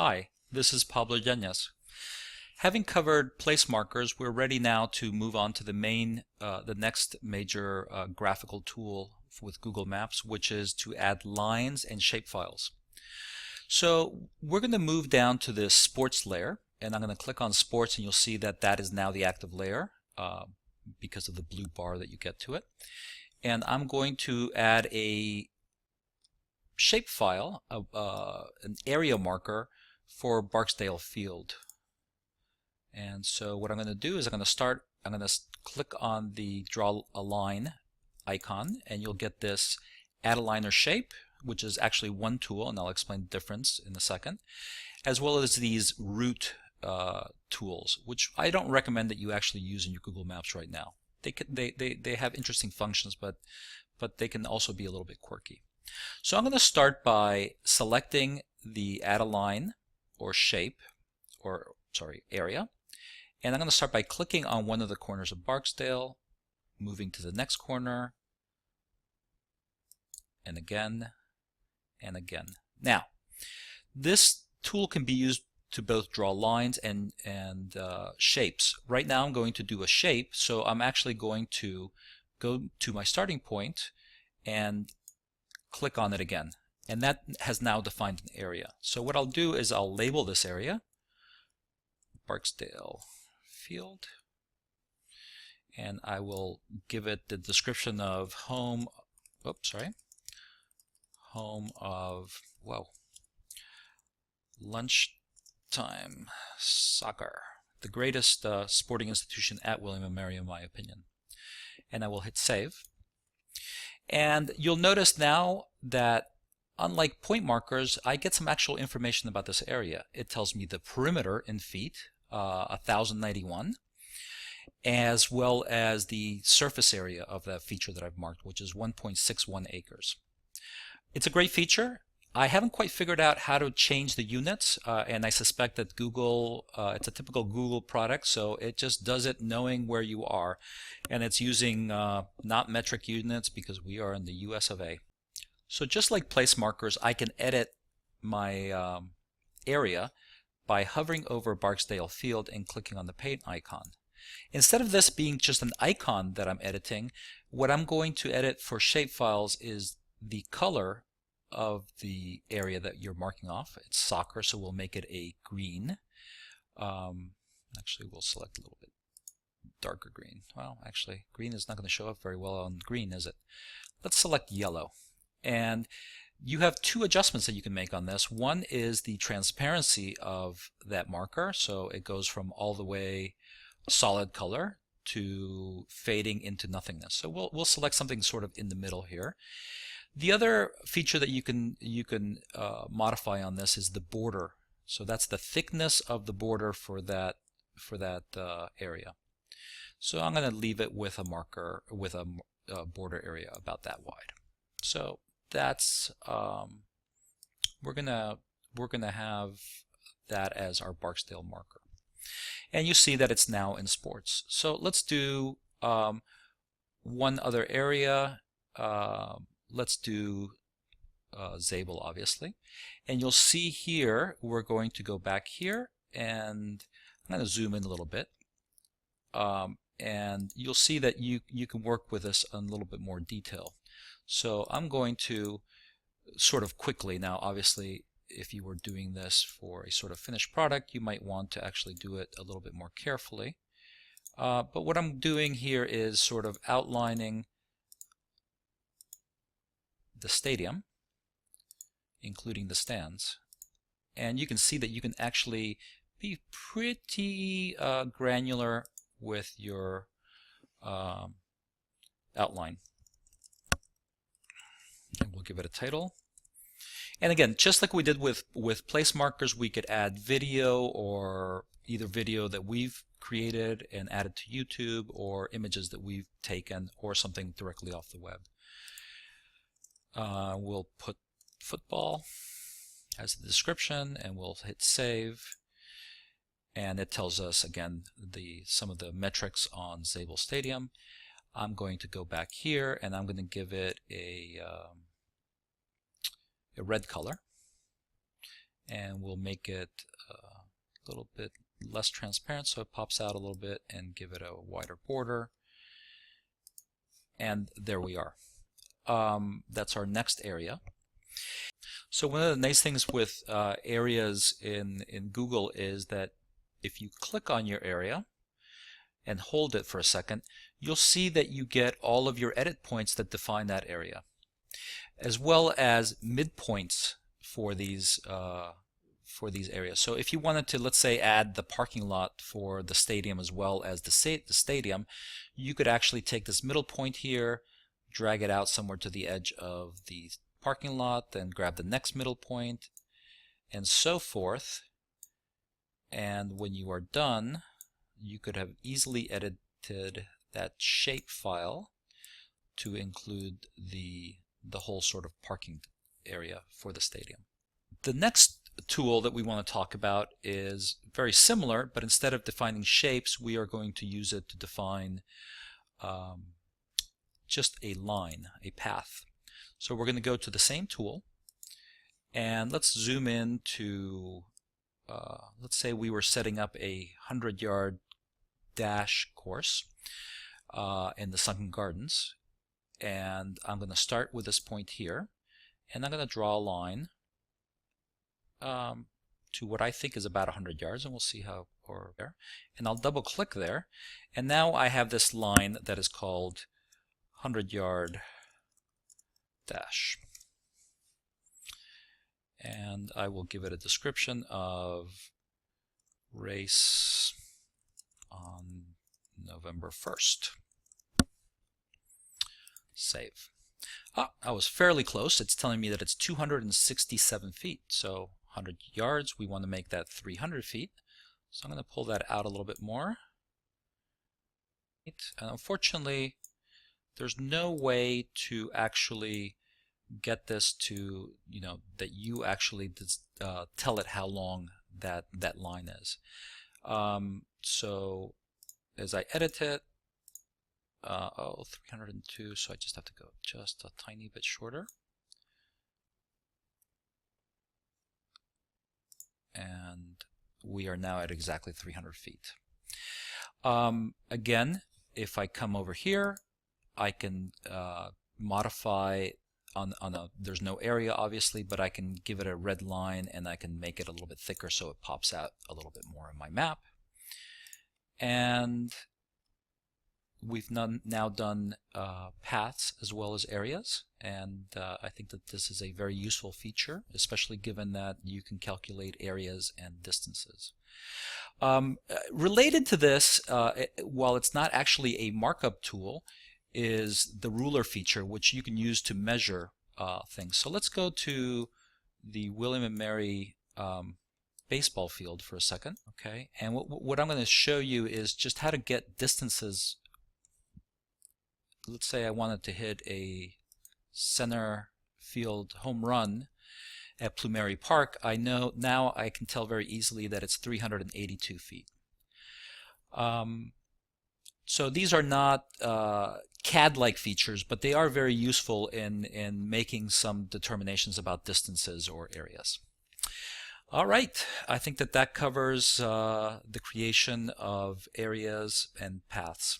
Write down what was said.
Hi, this is Pablo Yanez. Having covered place markers, we're ready now to move on to the next major graphical tool with Google Maps, which is to add lines and shapefiles. So we're going to move down to this sports layer, and I'm going to click on sports, and you'll see that that is now the active layer because of the blue bar that you get to it. And I'm going to add a shapefile, an area marker for Barksdale Field. And so what I'm going to do is I'm going to click on the draw a line icon, and you'll get this add a line or shape, which is actually one tool, and I'll explain the difference in a second, as well as these route tools, which I don't recommend that you actually use in your Google Maps right now. They have interesting functions, but they can also be a little bit quirky. So I'm going to start by selecting the add a line or shape, or sorry, area. And I'm going to start by clicking on one of the corners of Barksdale, moving to the next corner, and again, and again. Now, this tool can be used to both draw lines and shapes. Right now I'm going to do a shape, so I'm actually going to go to my starting point and click on it again. And that has now defined an area. So what I'll do is I'll label this area Barksdale Field, and I will give it the description of home of lunchtime soccer, the greatest sporting institution at William & Mary in my opinion. And I will hit save. And you'll notice now that unlike point markers, I get some actual information about this area. It tells me the perimeter in feet, 1,091, as well as the surface area of that feature that I've marked, which is 1.61 acres. It's a great feature. I haven't quite figured out how to change the units, and I suspect that Google, it's a typical Google product, so it just does it knowing where you are. And it's using not metric units because we are in the US of A. So just like place markers, I can edit my area by hovering over Barksdale Field and clicking on the paint icon. Instead of this being just an icon that I'm editing, what I'm going to edit for shapefiles is the color of the area that you're marking off. It's soccer, so we'll make it a green. Actually, we'll select a little bit darker green. Well, actually, green is not going to show up very well on green, is it? Let's select yellow. And you have two adjustments that you can make on this. One is the transparency of that marker, so it goes from all the way solid color to fading into nothingness. So we'll select something sort of in the middle here. The other feature that you can modify on this is the border. So that's the thickness of the border for that area. So I'm going to leave it with a marker with a border area about that wide. So that's we're gonna have that as our Barksdale marker. And you see that it's now in sports. So let's do one other area. Let's do Zabel, obviously. And you'll see here, we're going to go back here, and I'm going to zoom in a little bit. And you'll see that you can work with this in a little bit more detail. So I'm going to sort of quickly, now obviously if you were doing this for a sort of finished product, you might want to actually do it a little bit more carefully. But what I'm doing here is sort of outlining the stadium, including the stands. And you can see that you can actually be pretty granular with your outline. And we'll give it a title. And again, just like we did with place markers, we could add video, or either video that we've created and added to YouTube, or images that we've taken, or something directly off the web. We'll put football as the description, and we'll hit save. And it tells us again some of the metrics on Zabel Stadium. I'm going to go back here, and I'm going to give it a red color, and we'll make it a little bit less transparent so it pops out a little bit, and give it a wider border. And there we are. That's our next area. So one of the nice things with areas in Google is that if you click on your area and hold it for a second, you'll see that you get all of your edit points that define that area, as well as midpoints for these areas. So if you wanted to, let's say, add the parking lot for the stadium as well as the stadium, you could actually take this middle point here, drag it out somewhere to the edge of the parking lot, then grab the next middle point, and so forth. And when you are done, you could have easily edited that shape file to include the whole sort of parking area for the stadium. The next tool that we want to talk about is very similar, but instead of defining shapes, we are going to use it to define just a line, a path. So we're going to go to the same tool, and let's zoom in to, let's say we were setting up a 100-yard dash course in the Sunken Gardens, and I'm going to start with this point here, and I'm going to draw a line to what I think is about 100 yards, and we'll see how, or there, and I'll double click there, and now I have this line that is called 100-yard dash, and I will give it a description of race on November 1st. Save. I was fairly close. It's telling me that it's 267 feet, so 100 yards, we want to make that 300 feet. So I'm going to pull that out a little bit more. And unfortunately, there's no way to actually get this to, that you actually tell it how long that line is. So as I edit it, 302, so I just have to go just a tiny bit shorter. And we are now at exactly 300 feet. Again, if I come over here, I can modify there's no area obviously, but I can give it a red line and I can make it a little bit thicker so it pops out a little bit more in my map. And we've now done paths as well as areas, and I think that this is a very useful feature, especially given that you can calculate areas and distances. Related to this, while it's not actually a markup tool, is the ruler feature, which you can use to measure things. So let's go to the William & Mary baseball field for a second. Okay, and what I'm going to show you is just how to get distances. Let's say I wanted to hit a center field home run at Plumeri Park. I know now I can tell very easily that it's 382 feet. So these are not CAD-like features, but they are very useful in making some determinations about distances or areas. All right, I think that covers the creation of areas and paths.